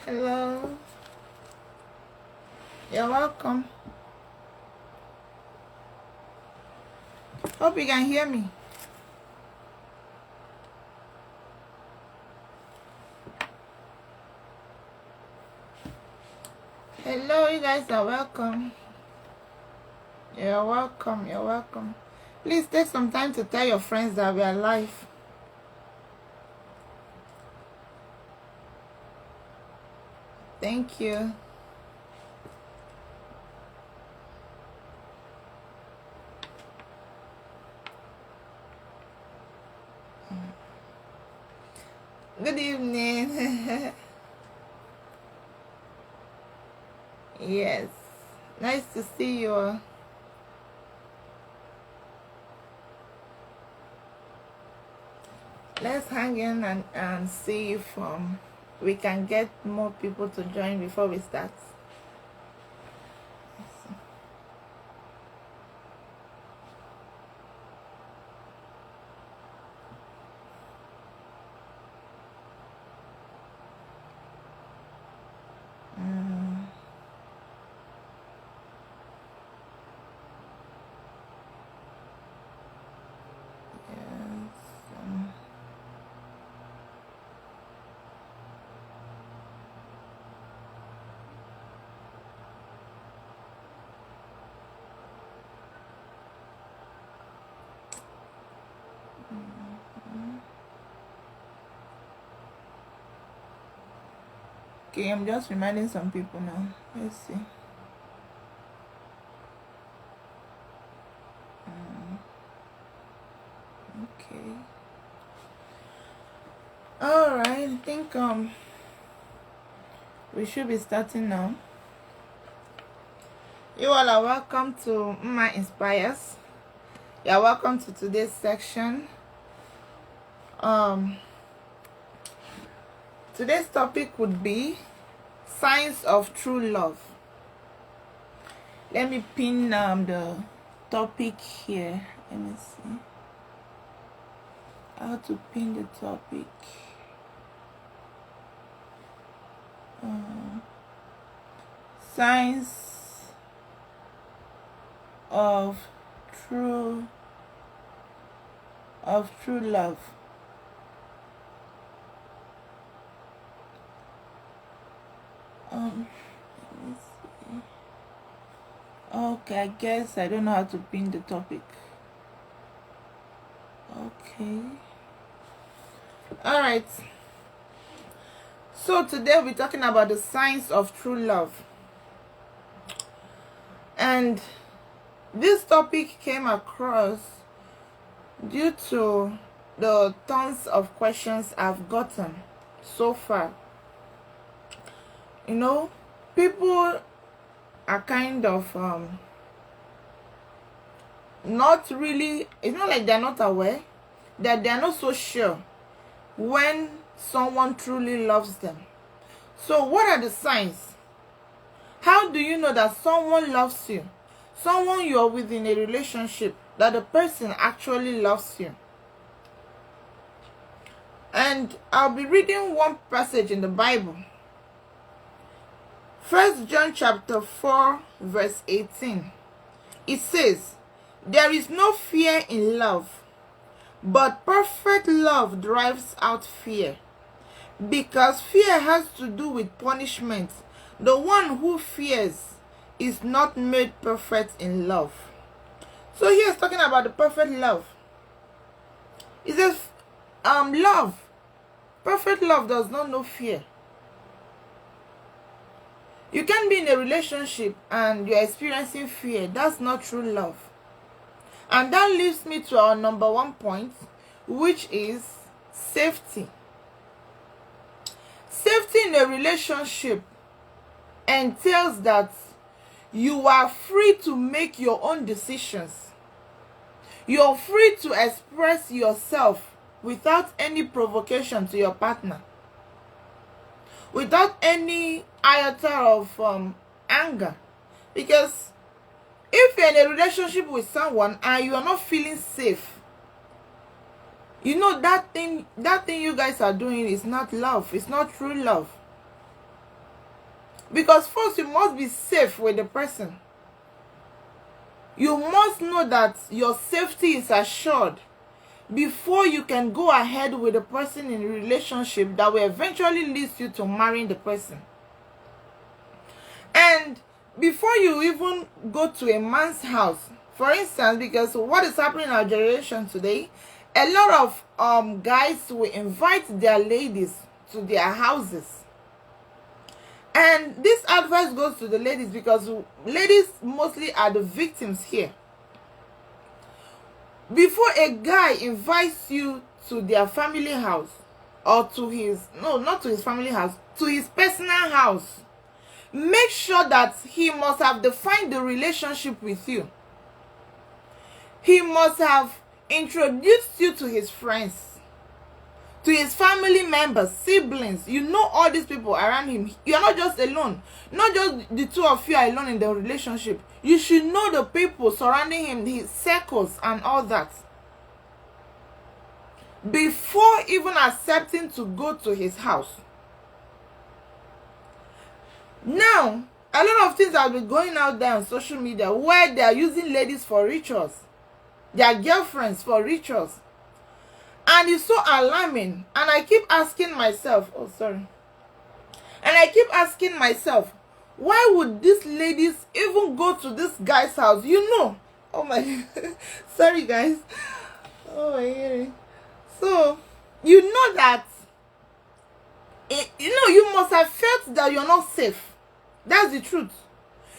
Hello. You're welcome. Hope you can hear me. Hello, you guys are welcome. You're welcome. You're welcome. Please take some time to tell your friends that we are live. Thank you. Good evening. Yes. Nice to see you all. Let's hang in and see if we can get more people to join before we start. Okay, I'm just reminding some people now. Let's see. Okay. All right. I think we should be starting now. You all are welcome to Mma Inspires. You are welcome to today's section. Today's topic would be signs of true love. Let me pin the topic here. Let me see how to pin the topic. Signs of true love. Let me see. Okay, I guess I don't know how to pin the topic. Okay. All right. So today we're talking about the signs of true love. And this topic came across due to the tons of questions I've gotten so far. You know, people are kind of not really, it's not like they're not aware, that they're not so sure when someone truly loves them. So what are the signs? How do you know that someone loves you? Someone you're with in a relationship, that the person actually loves you. And I'll be reading one passage in the Bible. 1 John chapter 4 verse 18. It says, "There is no fear in love, but perfect love drives out fear, because fear has to do with punishment. The one who fears is not made perfect in love." So here it's talking about the perfect love. It says, perfect love does not know fear. You can be in a relationship and you're experiencing fear. That's not true love. And that leads me to our number one point, which is safety. Safety in a relationship entails that you are free to make your own decisions. You're free to express yourself without any provocation to your partner, without any iota of anger. Because if you're in a relationship with someone and you are not feeling safe, you know that thing you guys are doing is not love. It's not true love. Because first, you must be safe with the person. You must know that your safety is assured before you can go ahead with the person in a relationship that will eventually lead you to marrying the person. And before you even go to a man's house, for instance, because what is happening in our generation today, a lot of guys will invite their ladies to their houses. And this advice goes to the ladies, because ladies mostly are the victims here. Before a guy invites you to their family house, or to his, no, not to his family house, to his personal house, make sure that he must have defined the relationship with you. He must have introduced you to his friends, to his family members, siblings. You know all these people around him. You are not just alone. Not just the two of you are alone in the relationship. You should know the people surrounding him, his circles and all that, before even accepting to go to his house. Now, a lot of things have been going out there on social media where they are using ladies for rituals, their girlfriends for rituals. And it's so alarming. And I keep asking myself, why would these ladies even go to this guy's house? You know, oh my, sorry guys. Oh my God. So, you know that, you must have felt that you're not safe. That's the truth.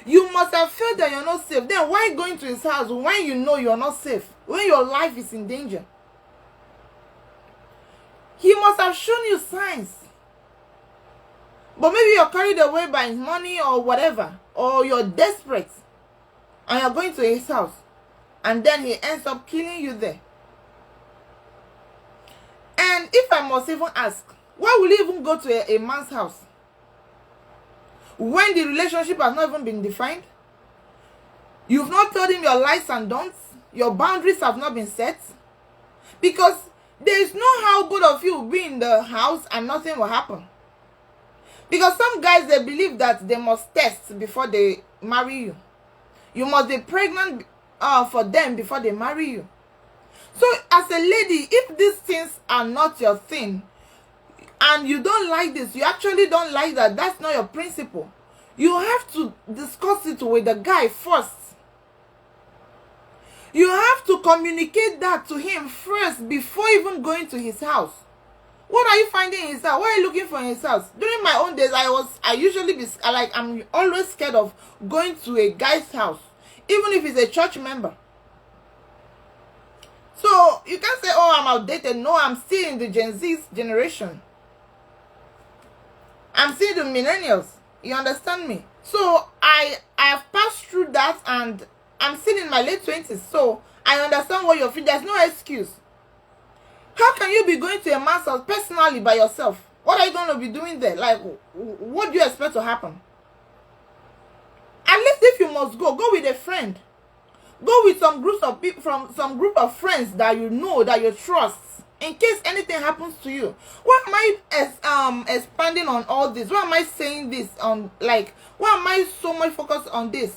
You must have felt that you're not safe. Then why going to his house when you know you're not safe? When your life is in danger? He must have shown you signs. But maybe you're carried away by his money or whatever. Or you're desperate. And you're going to his house. And then he ends up killing you there. And if I must even ask, why will you even go to a man's house when the relationship has not even been defined? You've not told him your likes and don'ts. Your boundaries have not been set. Because there is no how good of you will be in the house and nothing will happen. Because some guys, they believe that they must test before they marry you. You must be pregnant for them before they marry you. So as a lady, if these things are not your thing, and you don't like this, you actually don't like that, that's not your principle, you have to discuss it with the guy first. You have to communicate that to him first before even going to his house. What are you finding in his house? What are you looking for in his house? During my own days, I'm always scared of going to a guy's house, even if he's a church member. So you can't say, oh, I'm outdated. No, I'm still in the Gen Z generation. I'm still the millennials. You understand me? So I have passed through that, and I'm still in my late 20s. So I understand what you're feeling. There's no excuse. How can you be going to a man's house personally by yourself? What are you going to be doing there? Like, what do you expect to happen? At least if you must go, go with a friend. Go with some groups of people, from some group of friends that you know, that you trust, in case anything happens to you. Why am I expanding on all this? Why am I saying this on, like, why am I so much focused on this?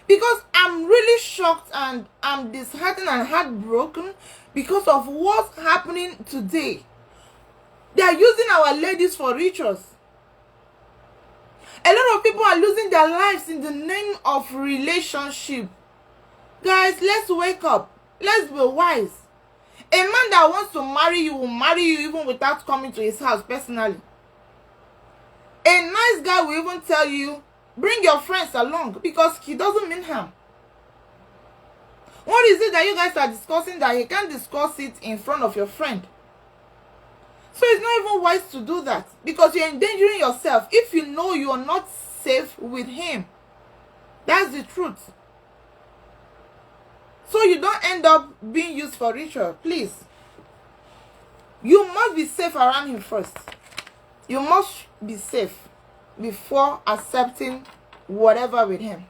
Because I'm really shocked and I'm disheartened and heartbroken because of what's happening today. They are using our ladies for rituals. A lot of people are losing their lives in the name of relationship. Guys, let's wake up. Let's be wise. A man that wants to marry you will marry you even without coming to his house personally. A nice guy will even tell you, bring your friends along, because he doesn't mean harm. What is it that you guys are discussing that you can't discuss it in front of your friend? So it's not even wise to do that, because you're endangering yourself if you know you are not safe with him. That's the truth. So you don't end up being used for ritual. Please. You must be safe around him first. You must be safe before accepting whatever with him.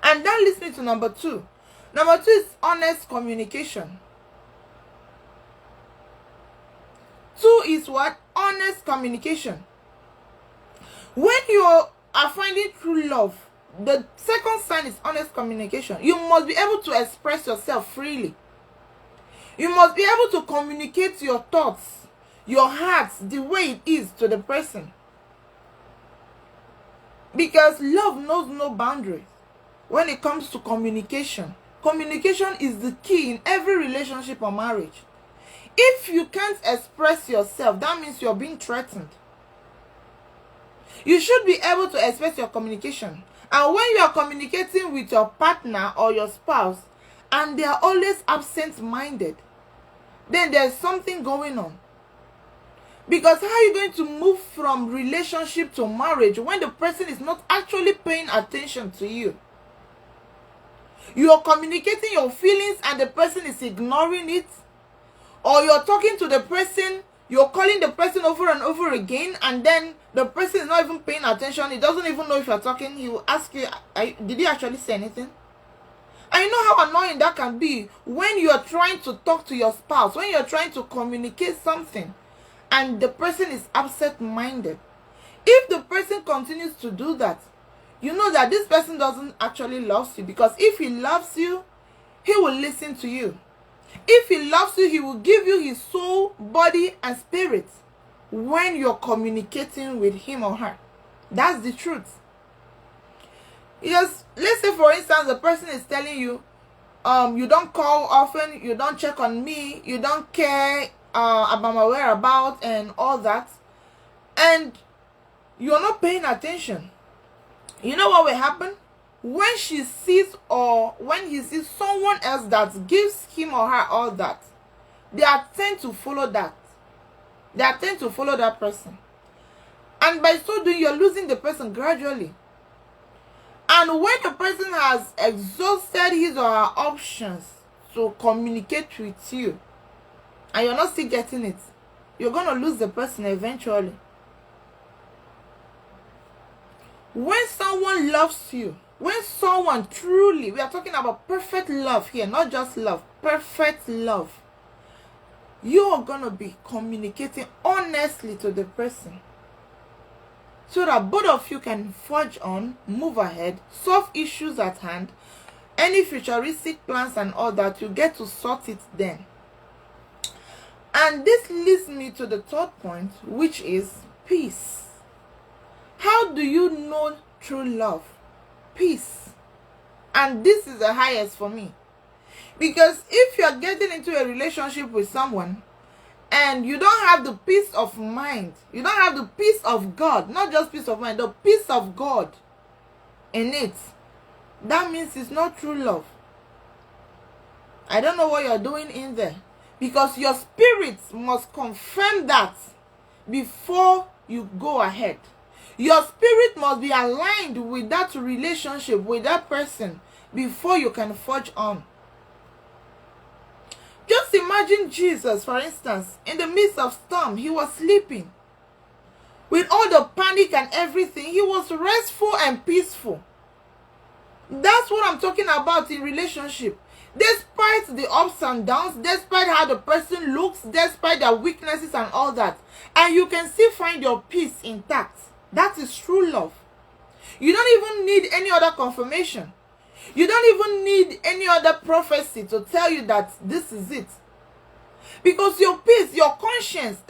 And then listen to number 2. Number 2 is honest communication. 2 is what? Honest communication. When you're are finding true love, the second sign is honest communication. You must be able to express yourself freely. You must be able to communicate your thoughts, your heart, the way it is to the person. Because love knows no boundaries when it comes to communication. Communication is the key in every relationship or marriage. If you can't express yourself, that means you're being threatened. You should be able to express your communication. And when you are communicating with your partner or your spouse, and they are always absent-minded, then there's something going on. Because how are you going to move from relationship to marriage when the person is not actually paying attention to you? You are communicating your feelings and the person is ignoring it. Or you're talking to the person, you're calling the person over and over again, and then the person is not even paying attention. He doesn't even know if you're talking. He will ask you, did you actually say anything? And you know how annoying that can be when you're trying to talk to your spouse, when you're trying to communicate something, and the person is absent-minded. If the person continues to do that, you know that this person doesn't actually love you. Because if he loves you, he will listen to you. If he loves you, he will give you his soul, body, and spirit when you're communicating with him or her. That's the truth. Yes, let's say for instance, the person is telling you, you don't call often, you don't check on me, you don't care about my whereabouts and all that, and you're not paying attention. You know what will happen? When she sees or when he sees someone else that gives him or her all that, they are tend to follow that. They are tend to follow that person. And by so doing, you're losing the person gradually. And when the person has exhausted his or her options to communicate with you, and you're not still getting it, you're going to lose the person eventually. When someone loves you, when someone truly, we are talking about perfect love here, not just love, perfect love, you are going to be communicating honestly to the person so that both of you can forge on, move ahead, solve issues at hand, any futuristic plans and all that, you get to sort it then. And this leads me to the third point, which is peace. How do you know true love? Peace. And this is the highest for me. Because if you're getting into a relationship with someone and you don't have the peace of mind, you don't have the peace of God, not just peace of mind, the peace of God in it, that means it's not true love. I don't know what you're doing in there. Because your spirit must confirm that before you go ahead. Your spirit must be aligned with that relationship, with that person, before you can forge on. Just imagine Jesus, for instance, in the midst of storm, he was sleeping. With all the panic and everything, he was restful and peaceful. That's what I'm talking about in relationship. Despite the ups and downs, despite how the person looks, despite their weaknesses and all that, and you can still find your peace intact. That is true love. You don't even need any other confirmation. You don't even need any other prophecy to tell you that this is it. Because your peace, your conscience,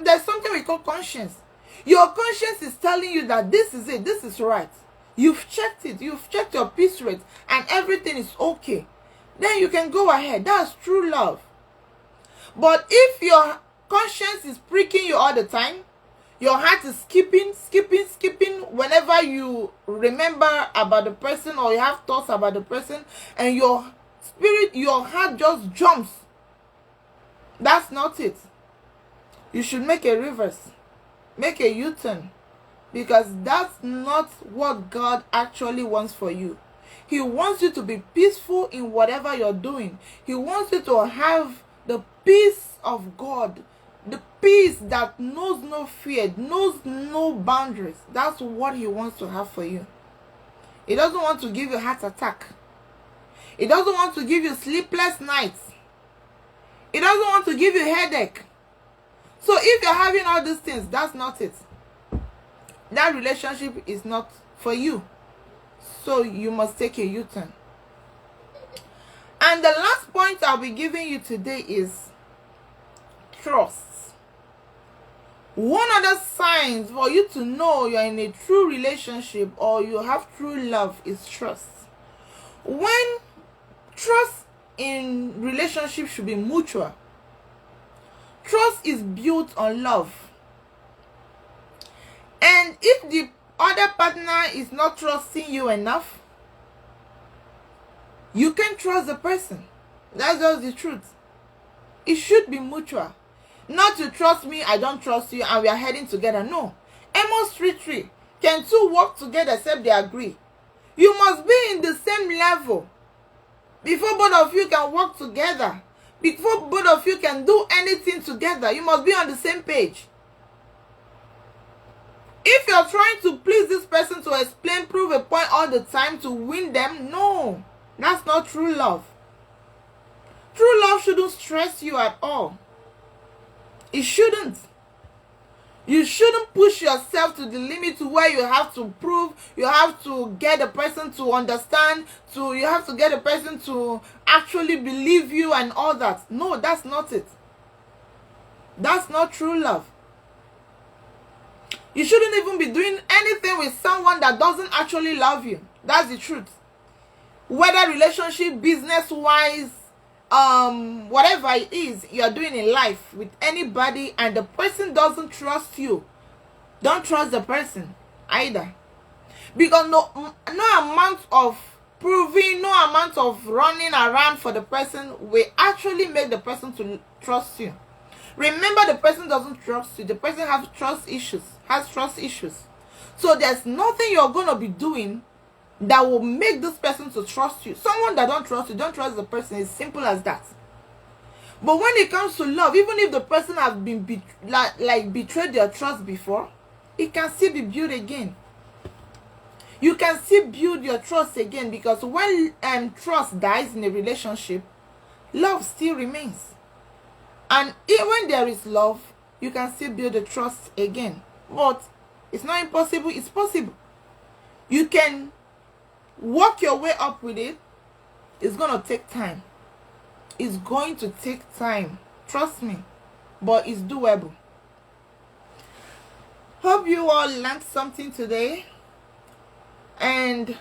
there's something we call conscience. Your conscience is telling you that this is it, this is right. You've checked it, you've checked your peace rate, and everything is okay. Then you can go ahead. That's true love. But if your conscience is pricking you all the time, your heart is skipping whenever you remember about the person or you have thoughts about the person, and your spirit, your heart just jumps, that's not it. You should make a reverse, make a U-turn, because that's not what God actually wants for you. He wants you to be peaceful in whatever you're doing. He wants you to have the peace of God. The peace that knows no fear, knows no boundaries. That's what he wants to have for you. He doesn't want to give you a heart attack. He doesn't want to give you sleepless nights. He doesn't want to give you a headache. So if you're having all these things, that's not it. That relationship is not for you. So you must take a U-turn. And the last point I'll be giving you today is trust. One other sign for you to know you're in a true relationship or you have true love is trust. When trust in relationship should be mutual. Trust is built on love. And if the other partner is not trusting you enough, you can't trust the person. That's just the truth. It should be mutual. Not to trust me, I don't trust you, and we are heading together. No. Amos 3:3. Can two work together except they agree? You must be in the same level before both of you can work together. Before both of you can do anything together, you must be on the same page. If you're trying to please this person, to explain, prove a point all the time to win them, no. That's not true love. True love shouldn't stress you at all. It shouldn't. You shouldn't push yourself to the limit to where you have to prove, you have to get the person to understand, you have to get the person to actually believe you and all that. No, that's not it. That's not true love. You shouldn't even be doing anything with someone that doesn't actually love you. That's the truth. Whether relationship, business-wise, whatever it is you're doing in life with anybody and the person doesn't trust you, don't trust the person either. Because no amount of proving, no amount of running around for the person will actually make the person to trust you. Remember, the person doesn't trust you. The person has trust issues. So there's nothing you're going to be doing that will make this person to trust you. Someone that don't trust you, don't trust the person. It's simple as that. But when it comes to love, even if the person has been betrayed your trust before, it can still be built again. You can still build your trust again, because when trust dies in a relationship, love still remains. And even when there is love, you can still build the trust again. But it's not impossible, it's possible. You can work your way up with it. It's going to take time. It's going to take time. Trust me. But it's doable. Hope you all learned something today. And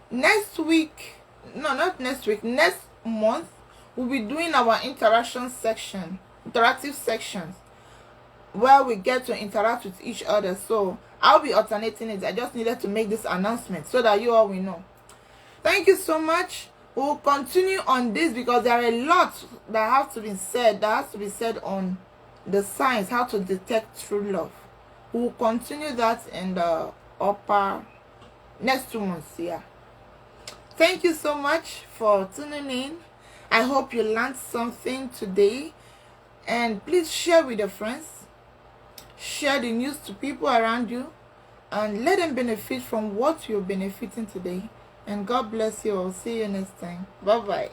next month, we'll be doing our interactive sections, where we get to interact with each other. So I'll be alternating it. I just needed to make this announcement so that you all will know. Thank you so much. We'll continue on this because there are a lot that has to be said on the signs, how to detect true love. We'll continue that in the next 2 months. Yeah. Thank you so much for tuning in. I hope you learned something today. And please share with your friends. Share the news to people around you. And let them benefit from what you're benefiting today. And God bless you all. See you next time. Bye-bye.